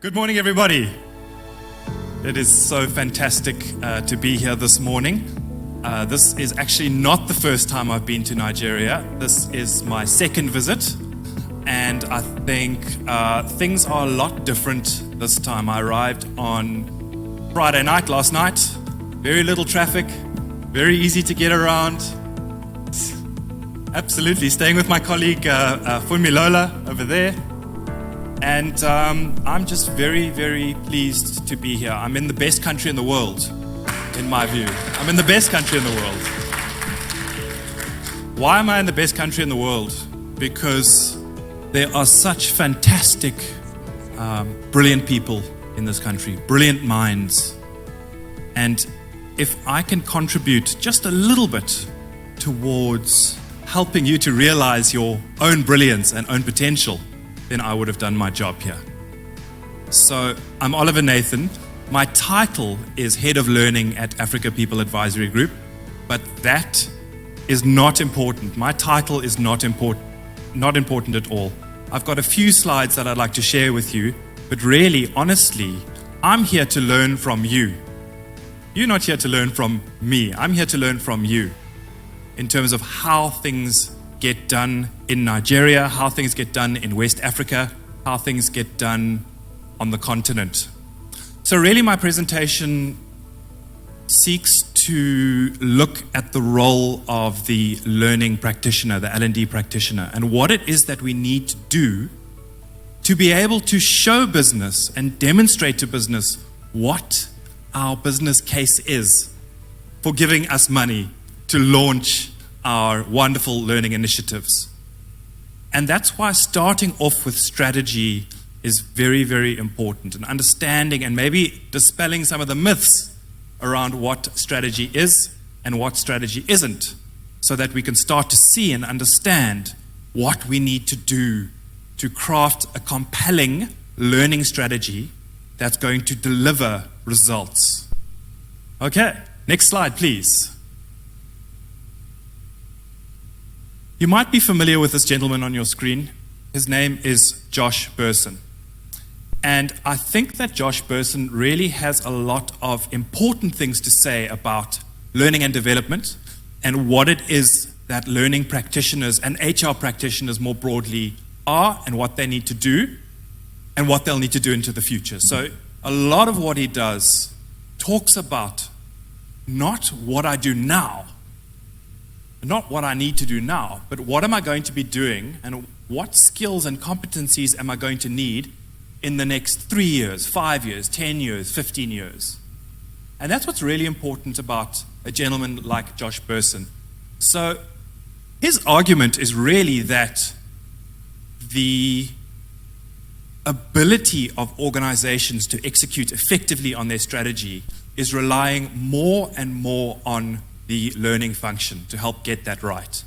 Good morning, everybody. It is so fantastic to be here this morning. This is actually not the first time I've been to Nigeria. This is my second visit, and I think things are a lot different this time. I arrived on Friday night, last night. Very little traffic, very easy to get around. Absolutely, staying with my colleague Funmilola over there. And I'm just very, very pleased to be here. I'm in the best country in the world, in my view. I'm in the best country in the world. Why am I in the best country in the world? Because there are such fantastic, brilliant people in this country, brilliant minds. And if I can contribute just a little bit towards helping you to realize your own brilliance and own potential, then I would have done my job here. So I'm Oliver Nathan. My title is Head of Learning at Africa People Advisory Group, but that is not important. My title is not important at all. I've got a few slides that I'd like to share with you, but really, honestly, I'm here to learn from you. You're not here to learn from me. I'm here to learn from you in terms of how things get done in Nigeria, how things get done in West Africa, how things get done on the continent. So really my presentation seeks to look at the role of the learning practitioner, the L&D practitioner, and what it is that we need to do to be able to show business and demonstrate to business what our business case is for giving us money to launch our wonderful learning initiatives. And that's why starting off with strategy is very, very important, and understanding and maybe dispelling some of the myths around what strategy is and what strategy isn't, so that we can start to see and understand what we need to do to craft a compelling learning strategy that's going to deliver results. Okay, next slide, please. You might be familiar with this gentleman on your screen. His name is Josh Bersin. And I think that Josh Bersin really has a lot of important things to say about learning and development and what it is that learning practitioners and HR practitioners more broadly are and what they need to do and what they'll need to do into the future. So a lot of what he does talks about not what I do now, not what I need to do now, but what am I going to be doing and what skills and competencies am I going to need in the next 3 years, 5 years, 10 years, 15 years. And that's what's really important about a gentleman like Josh Bersin. So his argument is really that the ability of organizations to execute effectively on their strategy is relying more and more on the learning function to help get that right,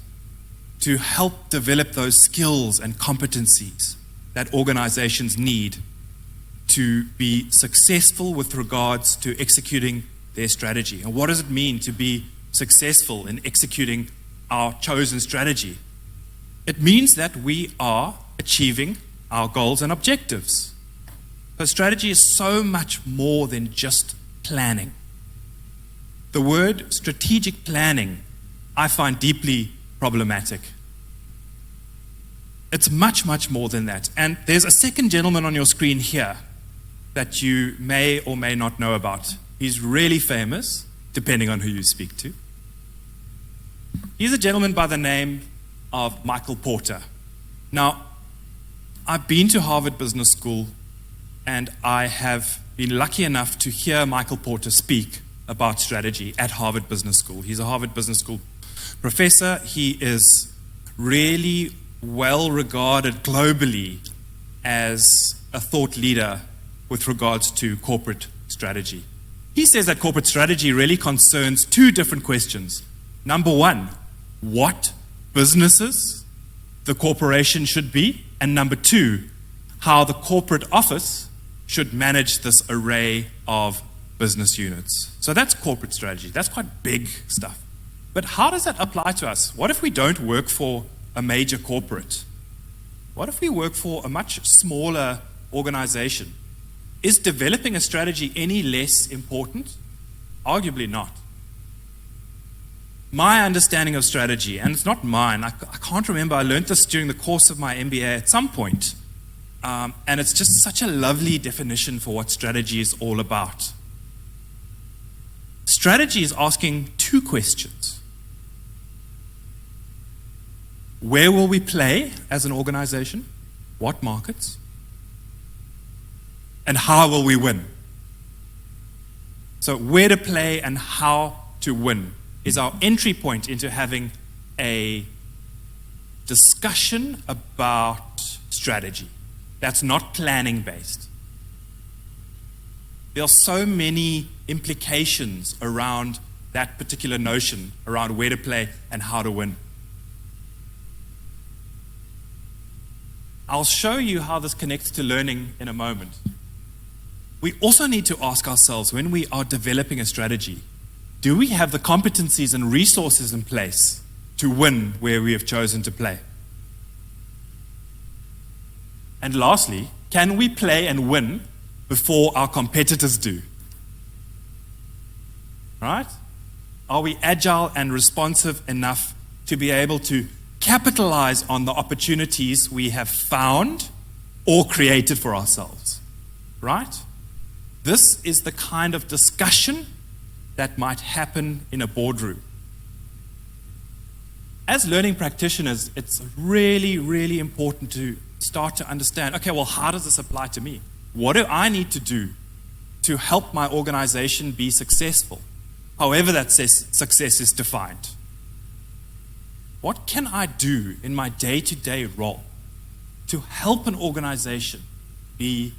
to help develop those skills and competencies that organizations need to be successful with regards to executing their strategy. And what does it mean to be successful in executing our chosen strategy? It means that we are achieving our goals and objectives. So strategy is so much more than just planning. The word strategic planning I find deeply problematic. It's much, much more than that. And there's a second gentleman on your screen here that you may or may not know about. He's really famous, depending on who you speak to. He's a gentleman by the name of Michael Porter. Now, I've been to Harvard Business School, and I have been lucky enough to hear Michael Porter speak about strategy at Harvard Business School. He's a Harvard Business School professor. He is really well regarded globally as a thought leader with regards to corporate strategy. He says that corporate strategy really concerns two different questions. Number one, what businesses the corporation should be, and number two, how the corporate office should manage this array of business units. So that's corporate strategy. That's quite big stuff. But how does that apply to us? What if we don't work for a major corporate? What if we work for a much smaller organization? Is developing a strategy any less important? Arguably not. My understanding of strategy, and it's not mine, I can't remember, I learned this during the course of my MBA at some point, and it's just such a lovely definition for what strategy is all about. Strategy is asking two questions. Where will we play as an organization? What markets? And how will we win? So where to play and how to win is our entry point into having a discussion about strategy that's not planning based. There are so many implications around that particular notion, around where to play and how to win. I'll show you how this connects to learning in a moment. We also need to ask ourselves, when we are developing a strategy, do we have the competencies and resources in place to win where we have chosen to play? And lastly, can we play and win before our competitors do? Right? Are we agile and responsive enough to be able to capitalize on the opportunities we have found or created for ourselves? Right? This is the kind of discussion that might happen in a boardroom. As learning practitioners, it's really, really important to start to understand, okay, well, how does this apply to me? What do I need to do to help my organization be successful, however that success is defined? What can I do in my day-to-day role to help an organization be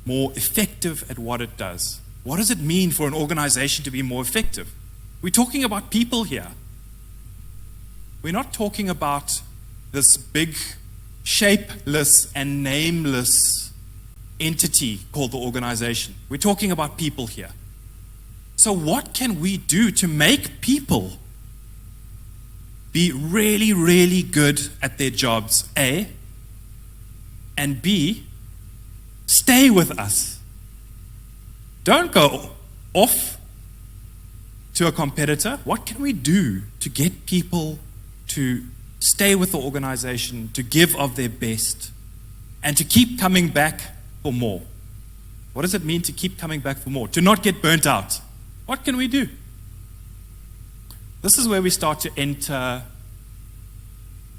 more effective at what it does? What does it mean for an organization to be more effective? We're talking about people here. We're not talking about this big, shapeless and nameless entity called the organization. We're talking about people here. So what can we do to make people be really, really good at their jobs, A, and B, stay with us? Don't go off to a competitor. What can we do to get people to stay with the organization, to give of their best, and to keep coming back for more? What does it mean to keep coming back for more? To not get burnt out. What can we do? This is where we start to enter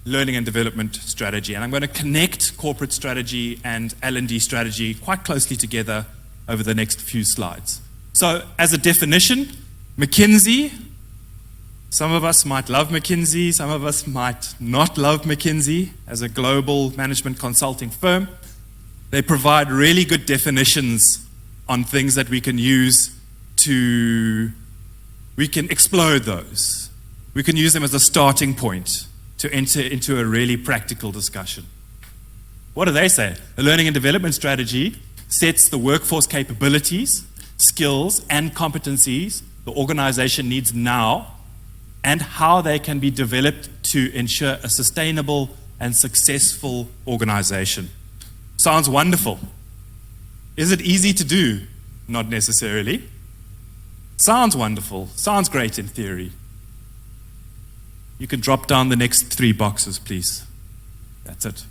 learning and development strategy. And I'm going to connect corporate strategy and L&D strategy quite closely together over the next few slides. So, as a definition, McKinsey, some of us might love McKinsey, some of us might not love McKinsey as a global management consulting firm. They provide really good definitions on things that we can use we can explode those. We can use them as a starting point to enter into a really practical discussion. What do they say? A learning and development strategy sets the workforce capabilities, skills, and competencies the organization needs now, and how they can be developed to ensure a sustainable and successful organization. Sounds wonderful. Is it easy to do? Not necessarily. Sounds wonderful. Sounds great in theory. You can drop down the next 3 boxes, please. That's it.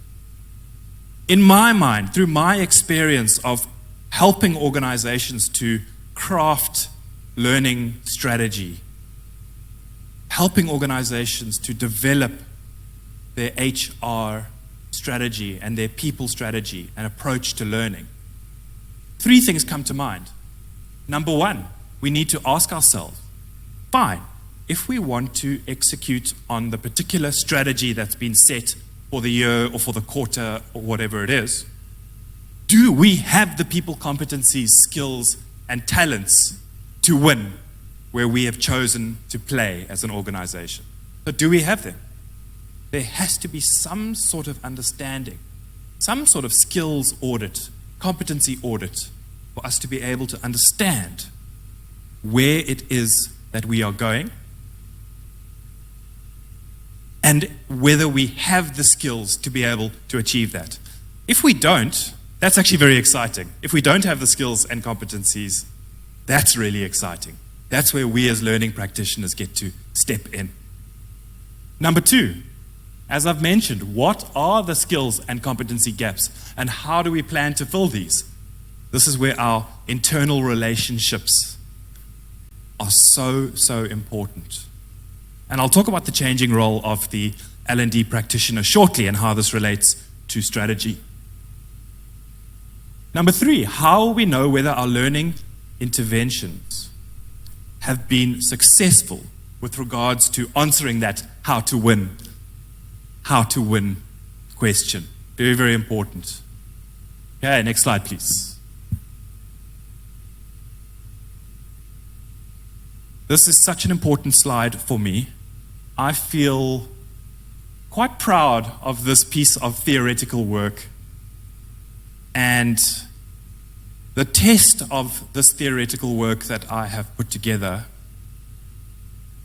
In my mind, through my experience of helping organizations to craft learning strategy, helping organizations to develop their HR strategy and their people strategy and approach to learning, 3 things come to mind. Number 1, we need to ask ourselves, fine, if we want to execute on the particular strategy that's been set for the year or for the quarter or whatever it is, do we have the people competencies, skills, and talents to win where we have chosen to play as an organization? So do we have them? There has to be some sort of understanding, some sort of skills audit, competency audit, for us to be able to understand where it is that we are going and whether we have the skills to be able to achieve that. If we don't, That's actually very exciting. If we don't have the skills and competencies, that's really exciting. That's where we as learning practitioners get to step in. Number 2, as I've mentioned, what are the skills and competency gaps, and how do we plan to fill these? This is where our internal relationships are so important. And I'll talk about the changing role of the L&D practitioner shortly and how this relates to strategy. Number 3, how will we know whether our learning interventions have been successful with regards to answering that how to win question? Very, very important. Okay, next slide, please. This is such an important slide for me. I feel quite proud of this piece of theoretical work. And the test of this theoretical work that I have put together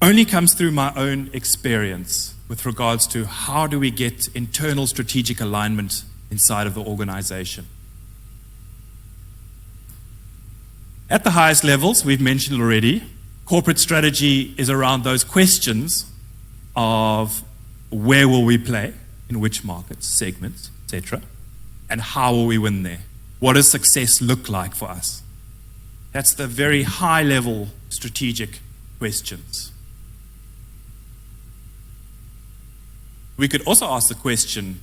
only comes through my own experience with regards to how do we get internal strategic alignment inside of the organization. At the highest levels, we've mentioned already, corporate strategy is around those questions of where will we play, in which markets, segments, etc., and how will we win there? What does success look like for us? That's the very high-level strategic questions. We could also ask the question,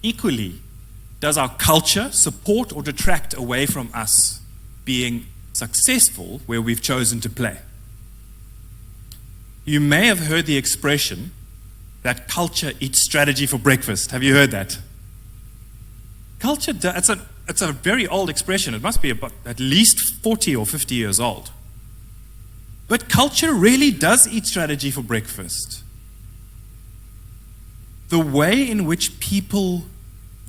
equally, does our culture support or detract away from us being successful where we've chosen to play? You may have heard the expression that culture eats strategy for breakfast. Have you heard that? Culture, it's a very old expression. It must be about at least 40 or 50 years old. But culture really does eat strategy for breakfast. The way in which people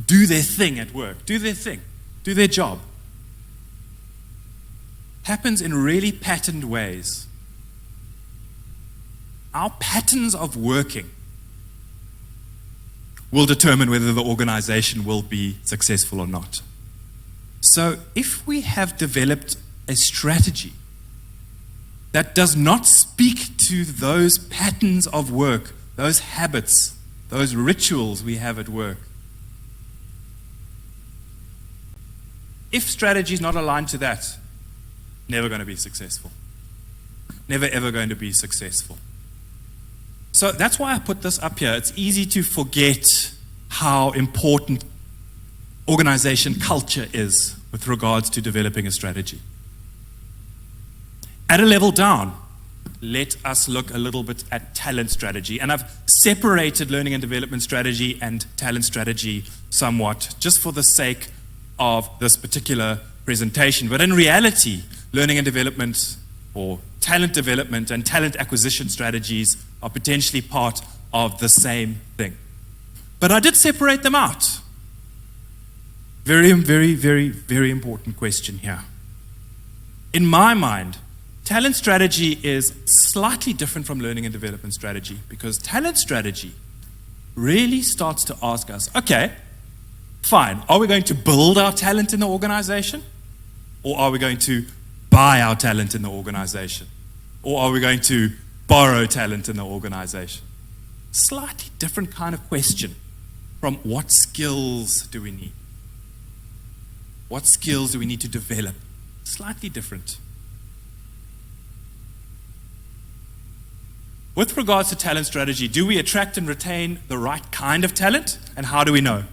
do their thing at work, do their job, happens in really patterned ways. Our patterns of working will determine whether the organization will be successful or not. So if we have developed a strategy that does not speak to those patterns of work, those habits, those rituals we have at work, if strategy is not aligned to that, never going to be successful. Never ever going to be successful. So that's why I put this up here. It's easy to forget how important organization culture is with regards to developing a strategy. At a level down, let us look a little bit at talent strategy. And I've separated learning and development strategy and talent strategy somewhat, just for the sake of this particular presentation. But in reality, learning and development, or talent development and talent acquisition strategies, are potentially part of the same thing. But I did separate them out. Very, very, very, very important question here. In my mind, talent strategy is slightly different from learning and development strategy, because talent strategy really starts to ask us, okay, fine, are we going to build our talent in the organization? Or are we going to buy our talent in the organization? Or are we going to borrow talent in the organization? Slightly different kind of question from what skills do we need? What skills do we need to develop? Slightly different. With regards to talent strategy, do we attract and retain the right kind of talent? And how do we know?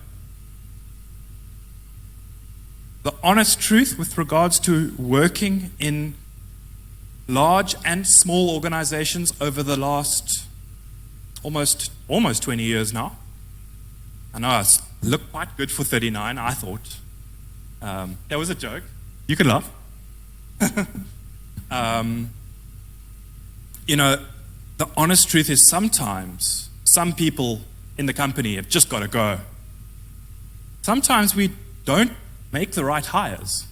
The honest truth with regards to working in large and small organizations over the last almost 20 years now. I know I look quite good for 39, I thought. That was a joke. You can laugh. The honest truth is sometimes some people in the company have just got to go. Sometimes we don't make the right hires.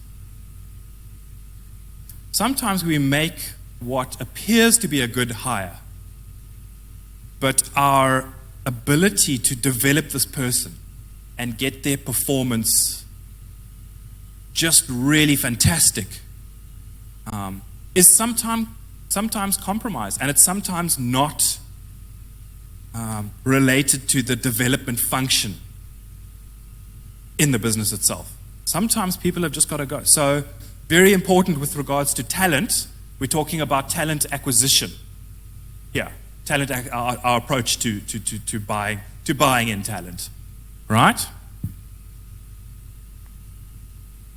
Sometimes we make what appears to be a good hire, but our ability to develop this person and get their performance just really fantastic is sometimes compromised, and it's sometimes not related to the development function in the business itself. Sometimes people have just got to go. So very important with regards to talent, we're talking about talent acquisition. Yeah, our approach to buying in talent, right?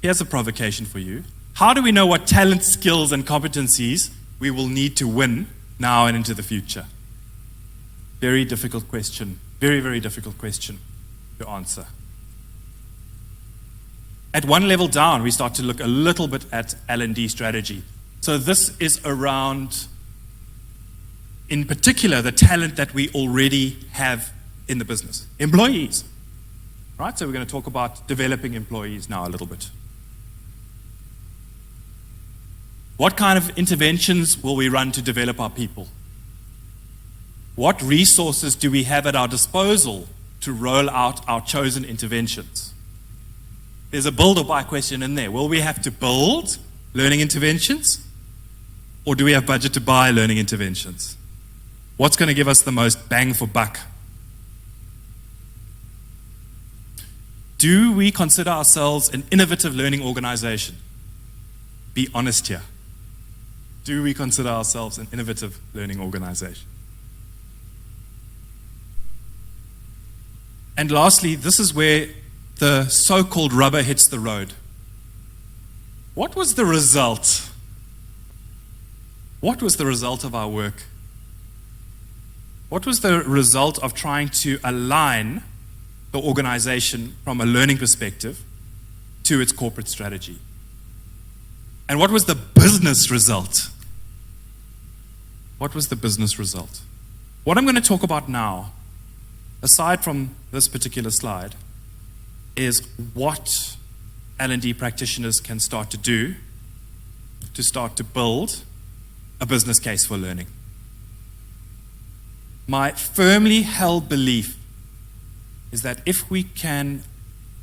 Here's a provocation for you. How do we know what talent, skills, and competencies we will need to win now and into the future? Very difficult question. Very, very difficult question to answer. At one level down, we start to look a little bit at L&D strategy. So this is around, in particular, the talent that we already have in the business. Employees, right? So we're going to talk about developing employees now a little bit. What kind of interventions will we run to develop our people? What resources do we have at our disposal to roll out our chosen interventions? There's a build or buy question in there. Will we have to build learning interventions? Or do we have budget to buy learning interventions? What's going to give us the most bang for buck? Do we consider ourselves an innovative learning organization? Be honest here. Do we consider ourselves an innovative learning organization? And lastly, this is where the so-called rubber hits the road. What was the result? What was the result of our work? What was the result of trying to align the organization from a learning perspective to its corporate strategy? And what was the business result? What was the business result? What I'm going to talk about now, aside from this particular slide, is what L&D practitioners can start to do to start to build a business case for learning. My firmly held belief is that if we can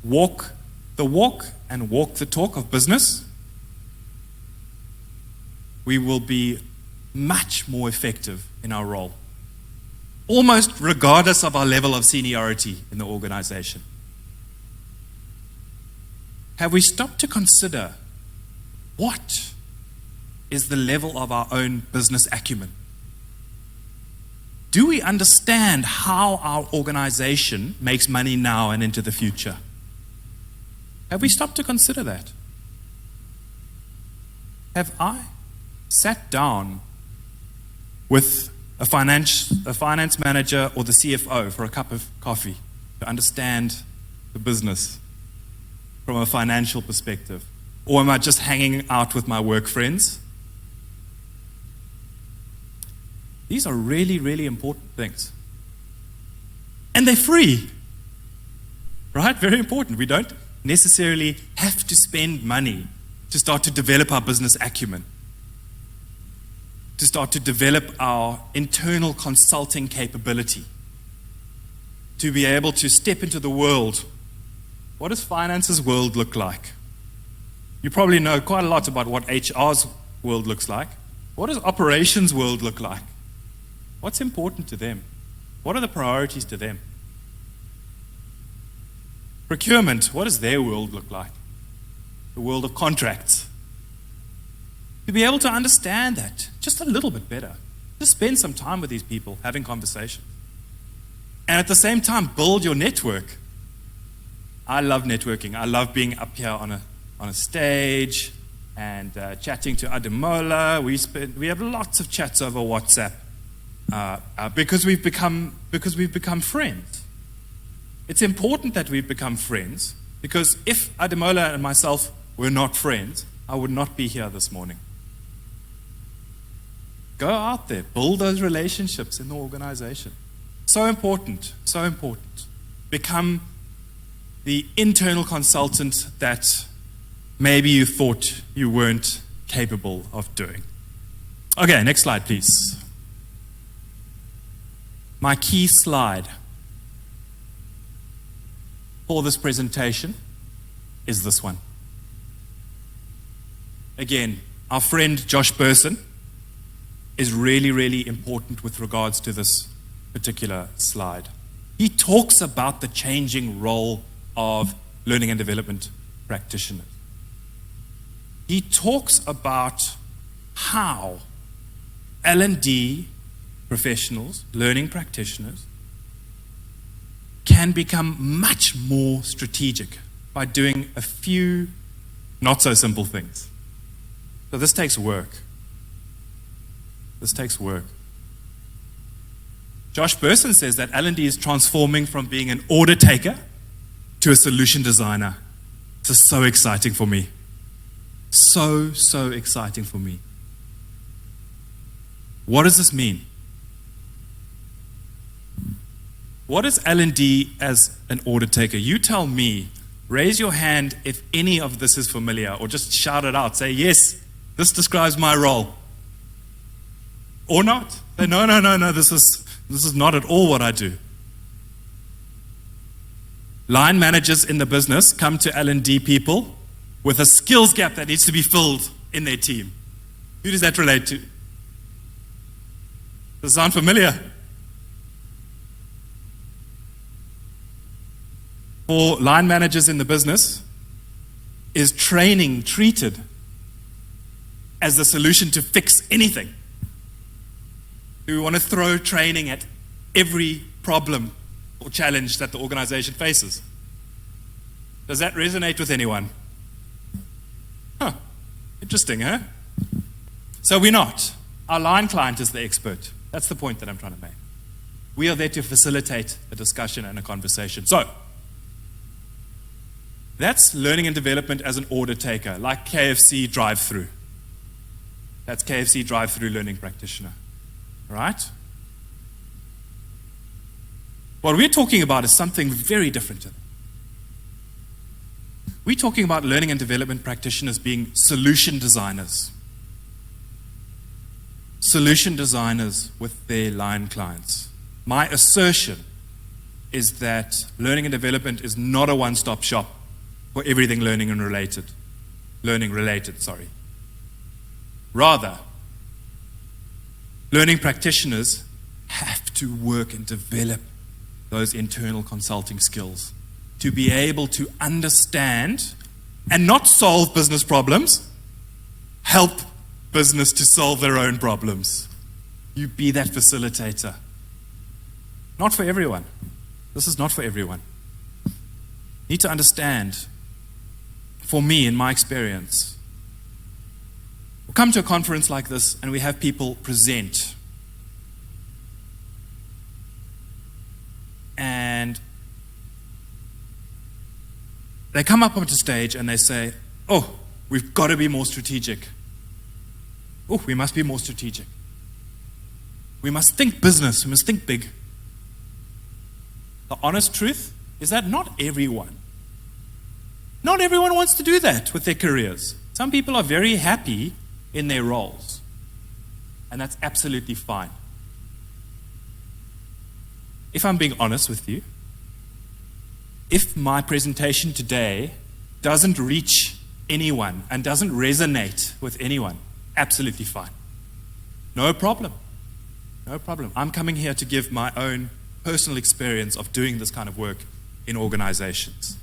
walk the walk and walk the talk of business, we will be much more effective in our role, almost regardless of our level of seniority in the organization. Have we stopped to consider what is the level of our own business acumen? Do we understand how our organization makes money now and into the future? Have we stopped to consider that? Have I sat down with a finance manager or the CFO for a cup of coffee to understand the business from a financial perspective? Or am I just hanging out with my work friends? These are really, really important things. And they're free, right? Very important. We don't necessarily have to spend money to start to develop our business acumen, to start to develop our internal consulting capability, to be able to step into the world. What does finance's world look like? You probably know quite a lot about what HR's world looks like. What does operations world look like? What's important to them? What are the priorities to them? Procurement, what does their world look like? The world of contracts. To be able to understand that just a little bit better. Just spend some time with these people, having conversations. And at the same time, build your network. I love networking. I love being up here on a stage and chatting to Ademola. We have lots of chats over WhatsApp because we've become friends. It's important that we've become friends, because if Ademola and myself were not friends, I would not be here this morning. Go out there, build those relationships in the organization. So important, so important. Become the internal consultant that maybe you thought you weren't capable of doing. Okay, next slide, please. My key slide for this presentation is this one. again, our friend Josh Burson is really, really important with regards to this particular slide. He talks about the changing role of learning and development practitioners. He talks about how L&D professionals, learning practitioners, can become much more strategic by doing a few not so simple things. So this takes work. This takes work. Josh Burson says that L&D is transforming from being an order taker to a solution designer. This is so exciting for me. So exciting for me. What does this mean? What is L&D as an order taker? You tell me. Raise your hand if any of this is familiar, or just shout it out. Say, yes, this describes my role. Or not. Say, no, this is not at all what I do. Line managers in the business come to L&D people with a skills gap that needs to be filled in their team. Who does that relate to? Does it sound familiar? For line managers in the business, is training treated as the solution to fix anything? Do we want to throw training at every problem or challenge that the organization faces? Does that resonate with anyone? Interesting, huh? So we're not. Our line client is the expert. That's the point that I'm trying to make. We are there to facilitate a discussion and a conversation. So, that's learning and development as an order taker, like KFC drive-through. That's KFC drive-through learning practitioner. All right? What we're talking about is something very different. We're talking about learning and development practitioners being solution designers. Solution designers with their line clients. My assertion is that learning and development is not a one-stop shop for everything learning related. Rather, learning practitioners have to work and develop those internal consulting skills to be able to understand and not solve business problems, help business to solve their own problems. You be that facilitator. Not for everyone. This is not for everyone. You need to understand, for me, in my experience, we'll come to a conference like this and we have people present. And they come up onto stage and they say, oh, we've got to be more strategic. Oh, we must be more strategic. We must think business. We must think big. The honest truth is that not everyone wants to do that with their careers. Some people are very happy in their roles, and that's absolutely fine. If I'm being honest with you, if my presentation today doesn't reach anyone and doesn't resonate with anyone, absolutely fine. No problem. No problem. I'm coming here to give my own personal experience of doing this kind of work in organizations.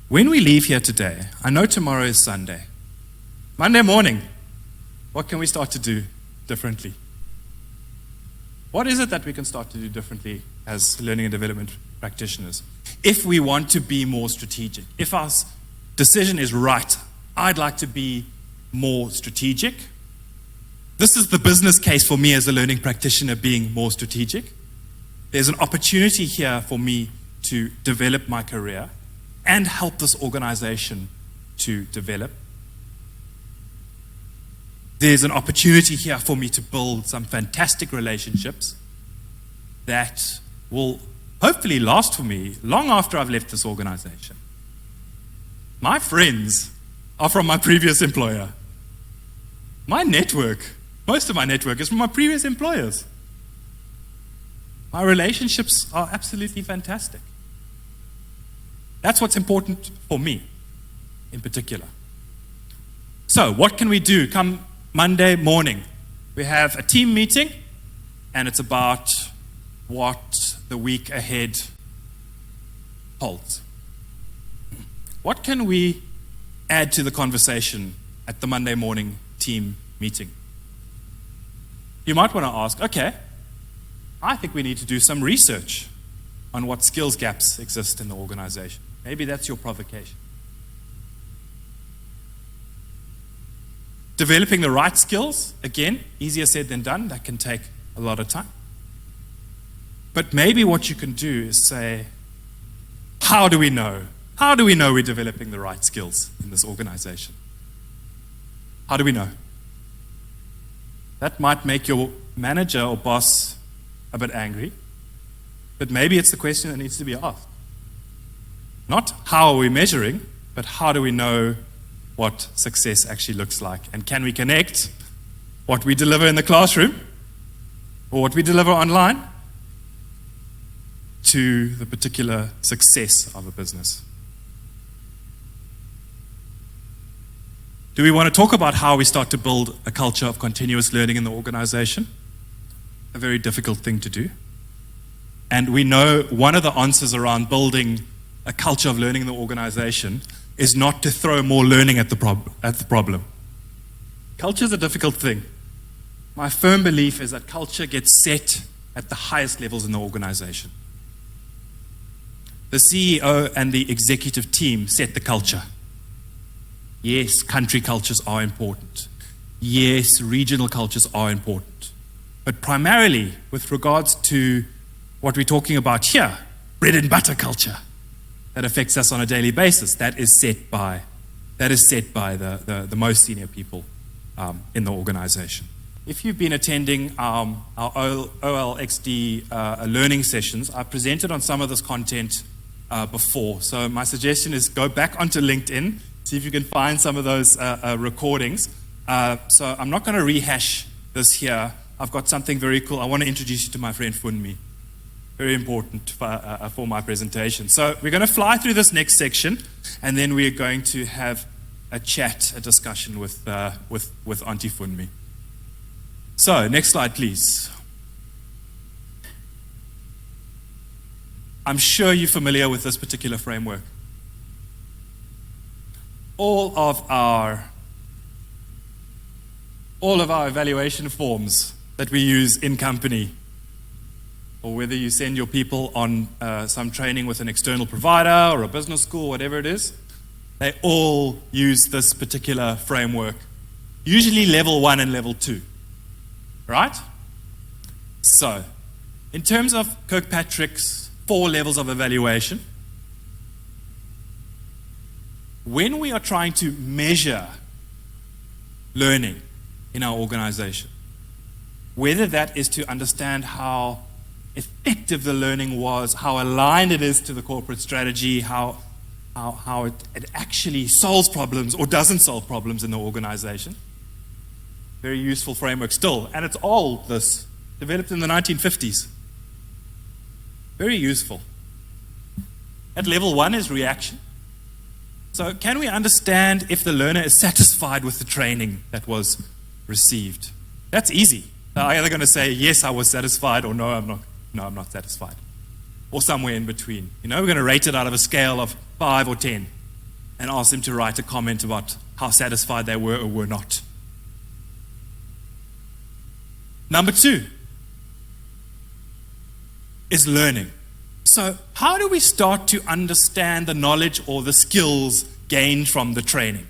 When we leave here today, I know tomorrow is Sunday. Monday morning, what can we start to do differently? What is it that we can start to do differently as learning and development practitioners if we want to be more strategic? If our decision is right, I'd like to be more strategic. This is the business case for me as a learning practitioner, being more strategic. There's an opportunity here for me to develop my career and help this organization to develop. There's an opportunity here for me to build some fantastic relationships that will hopefully last for me long after I've left this organization. My friends are from my previous employer. My network, most of my network is from my previous employers. My relationships are absolutely fantastic. That's what's important for me in particular. So what can we do come Monday morning? We have a team meeting, and it's about what the week ahead holds. What can we add to the conversation at the Monday morning team meeting? You might want to ask, okay, I think we need to do some research on what skills gaps exist in the organization. Maybe that's your provocation. Developing the right skills, again, easier said than done. That can take a lot of time. But maybe what you can do is say, how do we know? How do we know we're developing the right skills in this organization? How do we know? That might make your manager or boss a bit angry, but maybe it's the question that needs to be asked. Not how are we measuring, but how do we know what success actually looks like? And can we connect what we deliver in the classroom or what we deliver online to the particular success of a business? Do we want to talk about how we start to build a culture of continuous learning in the organization? A very difficult thing to do. And we know one of the answers around building a culture of learning in the organization is not to throw more learning at the problem. Culture is a difficult thing. My firm belief is that culture gets set at the highest levels in the organization. The CEO and the executive team set the culture. Yes, country cultures are important. Yes, regional cultures are important. But primarily, with regards to what we're talking about here, bread and butter culture, that affects us on a daily basis, that is set by the most senior people in the organization. If you've been attending our OLXD learning sessions, I've presented on some of this content before. So my suggestion is go back onto LinkedIn, see if you can find some of those recordings. So I'm not going to rehash this here. I've got something very cool. I want to introduce you to my friend Funmi. Very important for my presentation. So we're going to fly through this next section, and then we're going to have a chat, a discussion with Auntie Funmi. So next slide, please. I'm sure you're familiar with this particular framework. All of our evaluation forms that we use in company, or whether you send your people on some training with an external provider or a business school, whatever it is, they all use this particular framework, usually level 1 and level 2, right? So, in terms of Kirkpatrick's 4 levels of evaluation, when we are trying to measure learning in our organization, whether that is to understand how effective the learning was, how aligned it is to the corporate strategy, how it actually solves problems or doesn't solve problems in the organization. Very useful framework still, and it's old, this, developed in the 1950s. Very useful. At level 1 is reaction. So can we understand if the learner is satisfied with the training that was received? That's easy. They're either going to say, yes, I was satisfied, or no, I'm not. No, I'm not satisfied. Or somewhere in between. You know, we're going to rate it out of a scale of 5 or 10 and ask them to write a comment about how satisfied they were or were not. Number 2 is learning. So how do we start to understand the knowledge or the skills gained from the training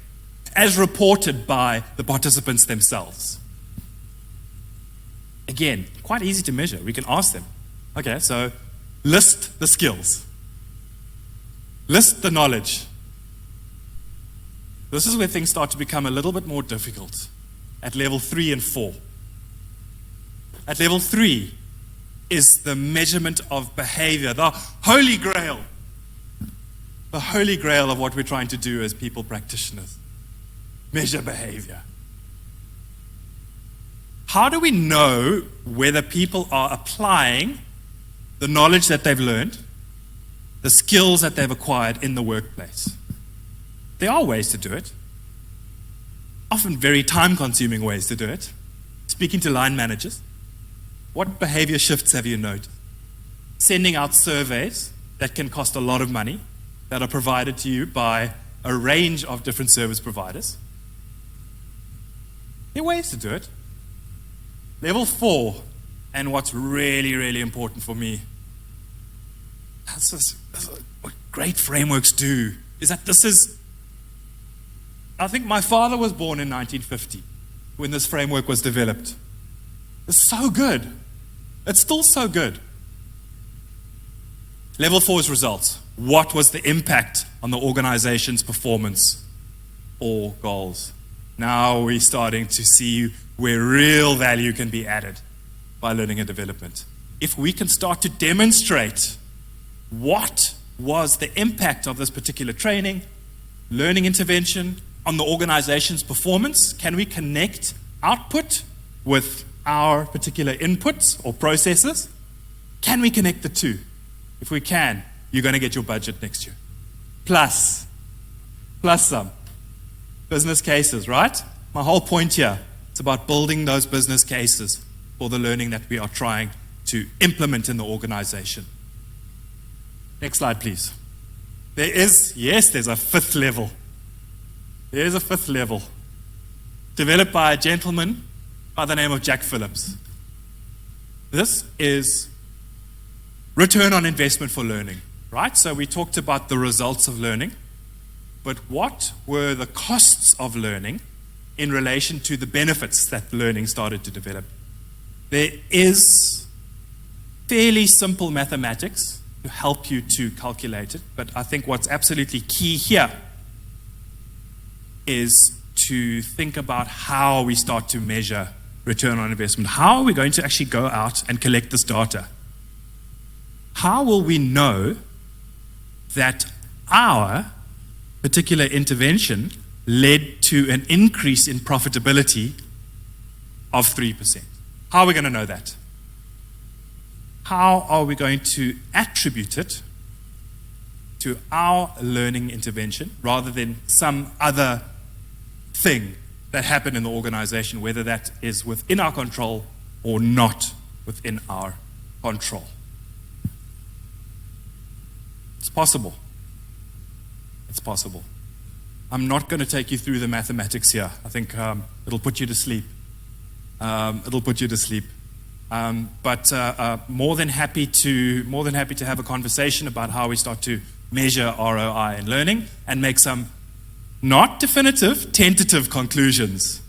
as reported by the participants themselves? Again, quite easy to measure. We can ask them, okay, so list the skills. List the knowledge. This is where things start to become a little bit more difficult at level 3 and 4. At level 3 is the measurement of behavior, the holy grail. The holy grail of what we're trying to do as people practitioners. Measure behavior. How do we know whether people are applying the knowledge that they've learned, the skills that they've acquired in the workplace? There are ways to do it. often very time-consuming ways to do it. Speaking to line managers. What behavior shifts have you noticed? Sending out surveys that can cost a lot of money, that are provided to you by a range of different service providers. There are ways to do it. Level 4, and what's really, really important for me, that's what great frameworks do, is that I think my father was born in 1950 when this framework was developed. It's so good. It's still so good. Level 4 is results. What was the impact on the organization's performance or goals? Now we're starting to see where real value can be added by learning and development. If we can start to demonstrate what was the impact of this particular training, learning intervention on the organization's performance, can we connect output with our particular inputs or processes? Can we connect the two? If we can, you're going to get your budget next year. Plus some. Business cases, right? My whole point here, it's about building those business cases for the learning that we are trying to implement in the organization. Next slide, please. There's a fifth level. There is a fifth level, developed by a gentleman by the name of Jack Phillips. This is return on investment for learning, right? So we talked about the results of learning, but what were the costs of learning in relation to the benefits that learning started to develop? There is fairly simple mathematics to help you to calculate it, but I think what's absolutely key here is to think about how we start to measure return on investment. How are we going to actually go out and collect this data? How will we know that our particular intervention led to an increase in profitability of 3%? How are we going to know that? How are we going to attribute it to our learning intervention rather than some other thing that happened in the organization, whether that is within our control or not within our control? It's possible. It's possible. I'm not going to take you through the mathematics here. I think it'll put you to sleep. But more than happy to have a conversation about how we start to measure ROI in learning and make some not definitive, tentative conclusions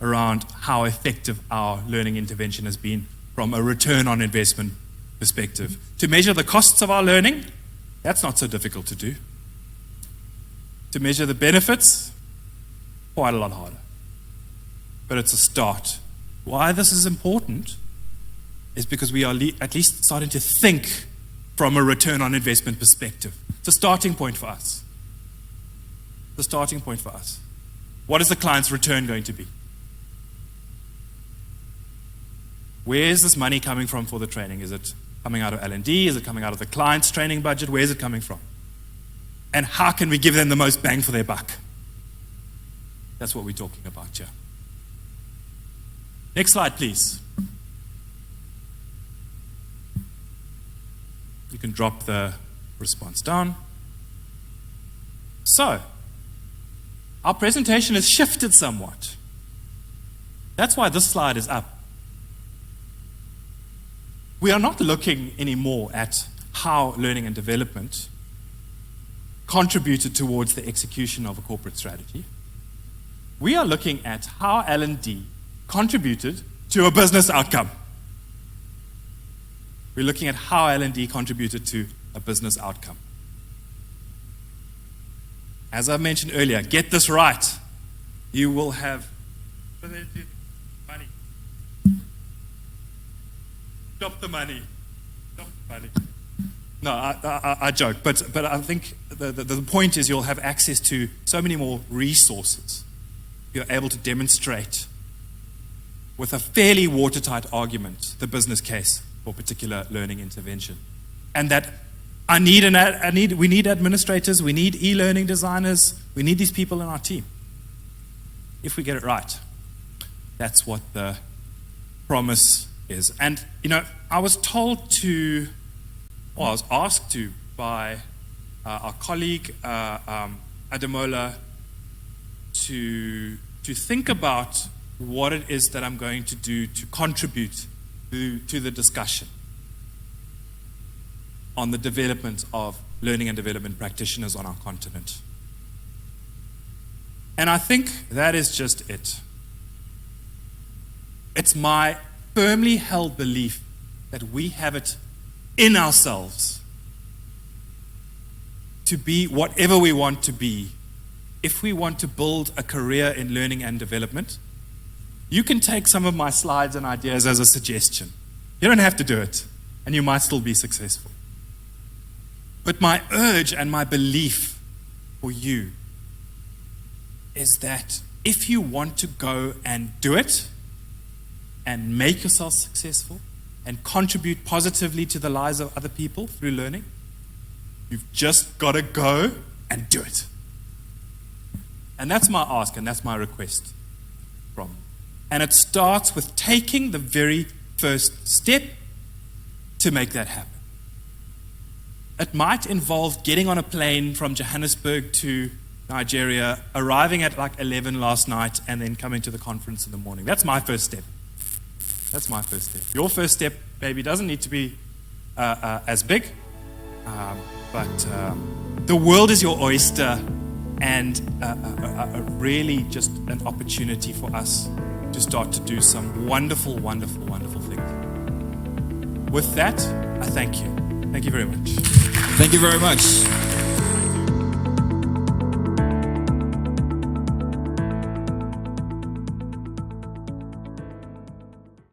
around how effective our learning intervention has been from a return on investment perspective. To measure the costs of our learning, that's not so difficult to do. To measure the benefits, quite a lot harder. But it's a start. Why this is important is because we are at least starting to think from a return on investment perspective. It's a starting point for us. What is the client's return going to be? Where is this money coming from for the training? Is it coming out of L&D? Is it coming out of the client's training budget? Where is it coming from? And how can we give them the most bang for their buck? That's what we're talking about here. Next slide, please. You can drop the response down. So, our presentation has shifted somewhat. That's why this slide is up. We are not looking anymore at how learning and development contributed towards the execution of a corporate strategy. We are looking at how L&D contributed to a business outcome. We're looking at how L&D contributed to a business outcome. As I mentioned earlier, get this right. You will have money. Stop the money. No, I joke, but I think the point is you'll have access to so many more resources. You're able to demonstrate with a fairly watertight argument the business case for particular learning intervention. And that We need administrators, we need e-learning designers, we need these people in our team. If we get it right, that's what the promise is. And, I was asked to by our colleague, Ademola, to think about what it is that I'm going to do to contribute to the discussion on the development of learning and development practitioners on our continent. And I think that is just it. It's my firmly held belief that we have it in ourselves to be whatever we want to be. If we want to build a career in learning and development, you can take some of my slides and ideas as a suggestion. You don't have to do it, and you might still be successful. But my urge and my belief for you is that if you want to go and do it and make yourself successful and contribute positively to the lives of other people through learning, you've just got to go and do it. And that's my ask and that's my request from you. And it starts with taking the very first step to make that happen. It might involve getting on a plane from Johannesburg to Nigeria, arriving at like 11 last night, and then coming to the conference in the morning. That's my first step. That's my first step. Your first step, maybe, doesn't need to be as big, but the world is your oyster, and really just an opportunity for us to start to do some wonderful, wonderful, wonderful things. With that, I thank you. Thank you very much. Thank you very much.